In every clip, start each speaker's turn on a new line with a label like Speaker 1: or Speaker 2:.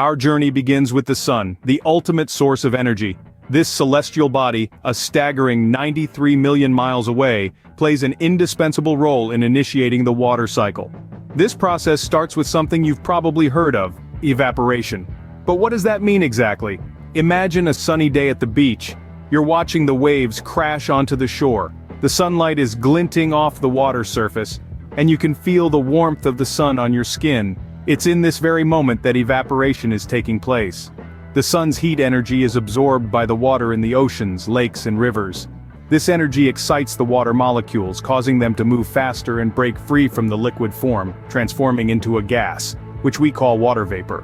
Speaker 1: Our journey begins with the sun, the ultimate source of energy. This celestial body, a staggering 93 million miles away, plays an indispensable role in initiating the water cycle. This process starts with something you've probably heard of: evaporation. But what does that mean exactly? Imagine a sunny day at the beach. You're watching the waves crash onto the shore. The sunlight is glinting off the water surface, and you can feel the warmth of the sun on your skin. It's in this very moment that evaporation is taking place. The sun's heat energy is absorbed by the water in the oceans, lakes, and rivers. This energy excites the water molecules, causing them to move faster and break free from the liquid form, transforming into a gas, which we call water vapor.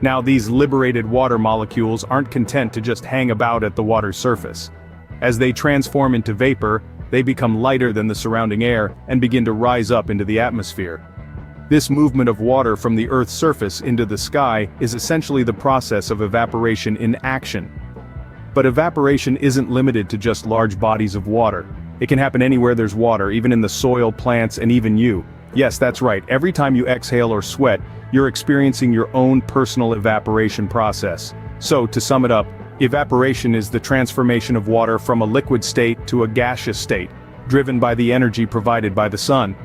Speaker 1: Now, these liberated water molecules aren't content to just hang about at the water's surface. As they transform into vapor, they become lighter than the surrounding air and begin to rise up into the atmosphere. This movement of water from the Earth's surface into the sky is essentially the process of evaporation in action. But evaporation isn't limited to just large bodies of water. It can happen anywhere there's water, even in the soil, plants, and even you. Yes, that's right, every time you exhale or sweat, you're experiencing your own personal evaporation process. So, to sum it up, evaporation is the transformation of water from a liquid state to a gaseous state, driven by the energy provided by the sun.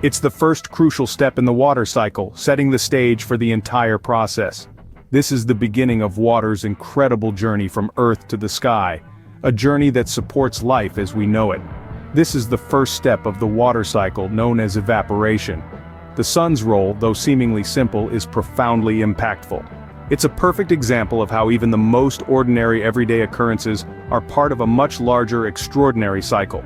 Speaker 1: It's the first crucial step in the water cycle, setting the stage for the entire process. This is the beginning of water's incredible journey from Earth to the sky, a journey that supports life as we know it. This is the first step of the water cycle, known as evaporation. The sun's role, though seemingly simple, is profoundly impactful. It's a perfect example of how even the most ordinary everyday occurrences are part of a much larger, extraordinary cycle.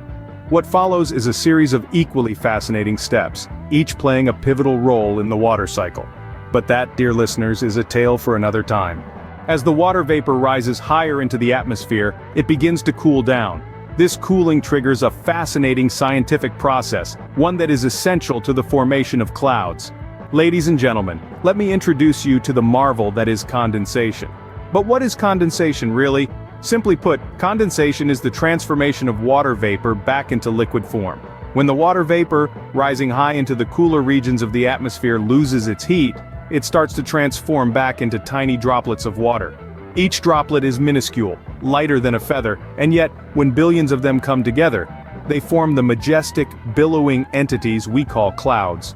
Speaker 1: What follows is a series of equally fascinating steps, each playing a pivotal role in the water cycle. But that, dear listeners, is a tale for another time. As the water vapor rises higher into the atmosphere, it begins to cool down. This cooling triggers a fascinating scientific process, one that is essential to the formation of clouds. Ladies and gentlemen, let me introduce you to the marvel that is condensation. But what is condensation really? Simply put, condensation is the transformation of water vapor back into liquid form. When the water vapor, rising high into the cooler regions of the atmosphere, loses its heat, it starts to transform back into tiny droplets of water. Each droplet is minuscule, lighter than a feather, and yet, when billions of them come together, they form the majestic, billowing entities we call clouds.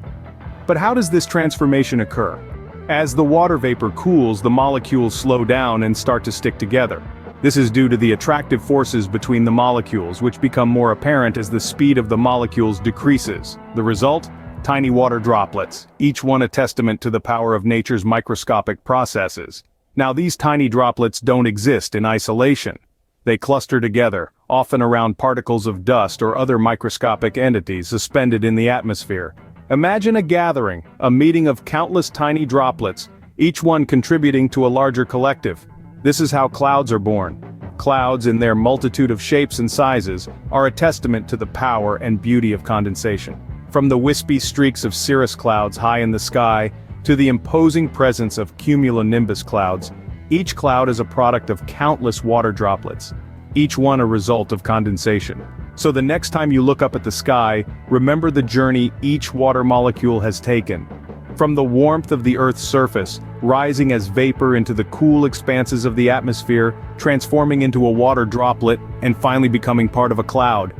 Speaker 1: But how does this transformation occur? As the water vapor cools, the molecules slow down and start to stick together. This is due to the attractive forces between the molecules, which become more apparent as the speed of the molecules decreases. The result? Tiny water droplets, each one a testament to the power of nature's microscopic processes. Now, these tiny droplets don't exist in isolation. They cluster together, often around particles of dust or other microscopic entities suspended in the atmosphere. Imagine a gathering, a meeting of countless tiny droplets, each one contributing to a larger collective. This is how clouds are born. Clouds, in their multitude of shapes and sizes, are a testament to the power and beauty of condensation. From the wispy streaks of cirrus clouds high in the sky, to the imposing presence of cumulonimbus clouds, each cloud is a product of countless water droplets, each one a result of condensation. So the next time you look up at the sky, remember the journey each water molecule has taken. From the warmth of the Earth's surface, rising as vapor into the cool expanses of the atmosphere, transforming into a water droplet, and finally becoming part of a cloud.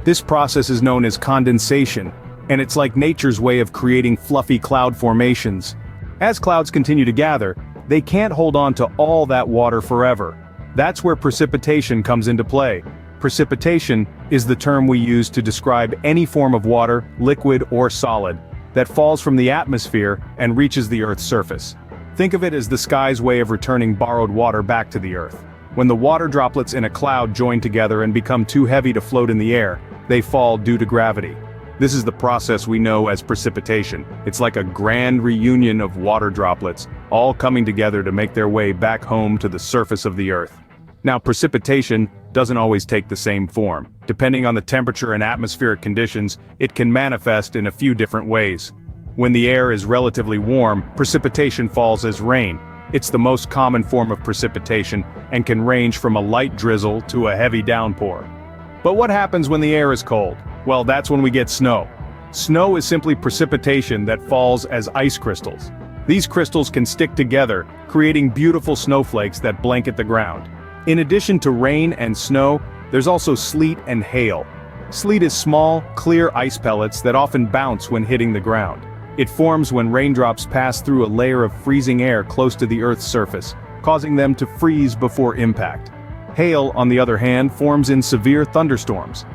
Speaker 1: This process is known as condensation, and it's like nature's way of creating fluffy cloud formations. As clouds continue to gather, they can't hold on to all that water forever. That's where precipitation comes into play. Precipitation is the term we use to describe any form of water, liquid or solid, that falls from the atmosphere and reaches the Earth's surface. Think of it as the sky's way of returning borrowed water back to the Earth. When the water droplets in a cloud join together and become too heavy to float in the air, they fall due to gravity. This is the process we know as precipitation. It's like a grand reunion of water droplets, all coming together to make their way back home to the surface of the Earth. Now, precipitation doesn't always take the same form. Depending on the temperature and atmospheric conditions, it can manifest in a few different ways. When the air is relatively warm, precipitation falls as rain. It's the most common form of precipitation and can range from a light drizzle to a heavy downpour. But what happens when the air is cold? Well, that's when we get snow. Snow is simply precipitation that falls as ice crystals. These crystals can stick together, creating beautiful snowflakes that blanket the ground. In addition to rain and snow, there's also sleet and hail. Sleet is small, clear ice pellets that often bounce when hitting the ground. It forms when raindrops pass through a layer of freezing air close to the Earth's surface, causing them to freeze before impact. Hail, on the other hand, forms in severe thunderstorms.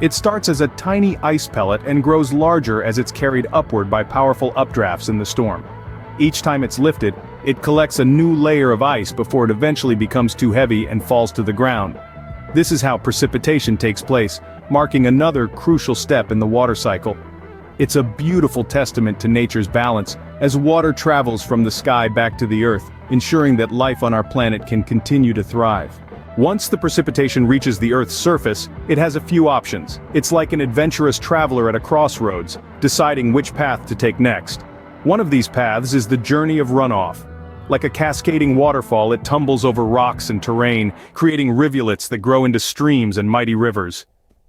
Speaker 1: It starts as a tiny ice pellet and grows larger as it's carried upward by powerful updrafts in the storm. Each time it's lifted, it collects a new layer of ice before it eventually becomes too heavy and falls to the ground. This is how precipitation takes place, marking another crucial step in the water cycle. It's a beautiful testament to nature's balance, as water travels from the sky back to the earth, ensuring that life on our planet can continue to thrive. Once the precipitation reaches the Earth's surface, it has a few options. It's like an adventurous traveler at a crossroads, deciding which path to take next. One of these paths is the journey of runoff. Like a cascading waterfall, it tumbles over rocks and terrain, creating rivulets that grow into streams and mighty rivers.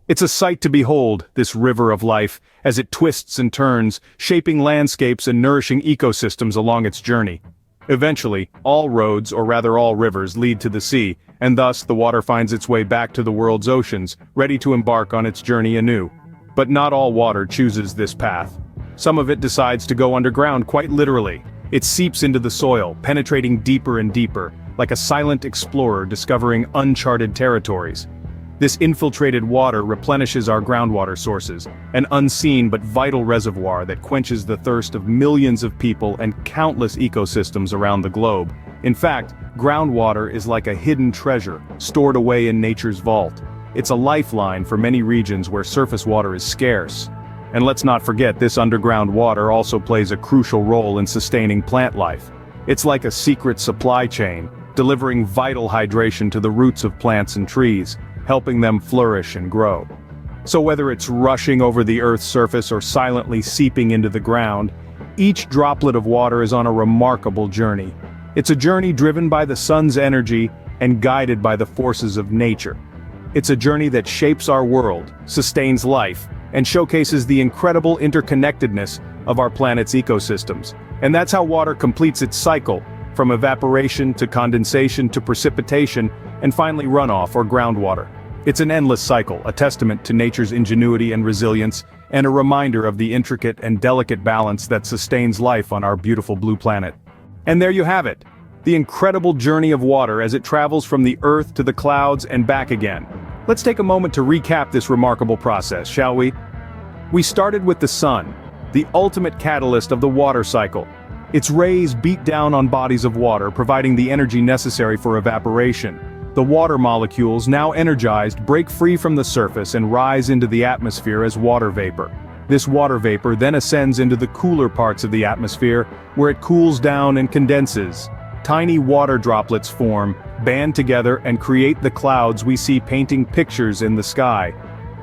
Speaker 1: It's a sight to behold, this river of life, as it twists and turns, shaping landscapes and nourishing ecosystems along its journey. Eventually, all roads, or rather all rivers, lead to the sea, and thus the water finds its way back to the world's oceans, ready to embark on its journey anew. But not all water chooses this path. Some of it decides to go underground quite literally. It seeps into the soil, penetrating deeper and deeper, like a silent explorer discovering uncharted territories. This infiltrated water replenishes our groundwater sources, an unseen but vital reservoir that quenches the thirst of millions of people and countless ecosystems around the globe. In fact, groundwater is like a hidden treasure, stored away in nature's vault. It's a lifeline for many regions where surface water is scarce. And let's not forget, this underground water also plays a crucial role in sustaining plant life. It's like a secret supply chain, delivering vital hydration to the roots of plants and trees, helping them flourish and grow. So whether it's rushing over the Earth's surface or silently seeping into the ground, each droplet of water is on a remarkable journey. It's a journey driven by the sun's energy and guided by the forces of nature. It's a journey that shapes our world, sustains life, and showcases the incredible interconnectedness of our planet's ecosystems. And that's how water completes its cycle, from evaporation to condensation to precipitation, and finally runoff or groundwater. It's an endless cycle, a testament to nature's ingenuity and resilience, and a reminder of the intricate and delicate balance that sustains life on our beautiful blue planet. And there you have it, the incredible journey of water as it travels from the Earth to the clouds and back again. Let's take a moment to recap this remarkable process, shall we? We started with the sun, the ultimate catalyst of the water cycle. Its rays beat down on bodies of water, providing the energy necessary for evaporation. The water molecules, now energized, break free from the surface and rise into the atmosphere as water vapor. This water vapor then ascends into the cooler parts of the atmosphere, where it cools down and condenses. Tiny water droplets form, band together and create the clouds we see painting pictures in the sky.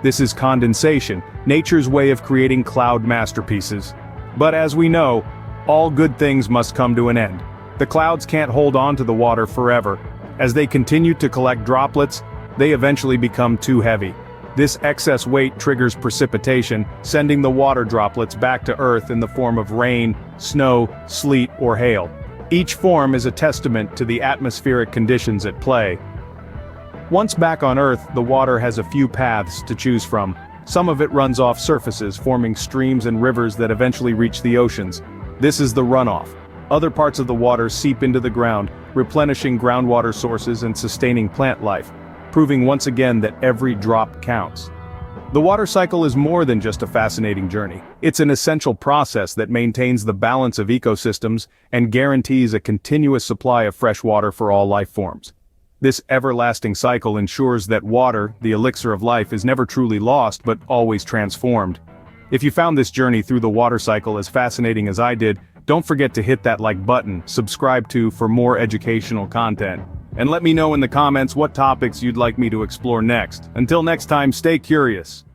Speaker 1: This is condensation, nature's way of creating cloud masterpieces. But as we know, all good things must come to an end. The clouds can't hold on to the water forever. As they continue to collect droplets, they eventually become too heavy. This excess weight triggers precipitation, sending the water droplets back to Earth in the form of rain, snow, sleet, or hail. Each form is a testament to the atmospheric conditions at play. Once back on Earth, the water has a few paths to choose from. Some of it runs off surfaces, forming streams and rivers that eventually reach the oceans. This is the runoff. Other parts of the water seep into the ground, replenishing groundwater sources and sustaining plant life, proving once again that every drop counts. The water cycle is more than just a fascinating journey. It's an essential process that maintains the balance of ecosystems and guarantees a continuous supply of fresh water for all life forms. This everlasting cycle ensures that water, the elixir of life, is never truly lost but always transformed. If you found this journey through the water cycle as fascinating as I did, don't forget to hit that like button, subscribe to for more educational content, and let me know in the comments what topics you'd like me to explore next. Until next time, stay curious.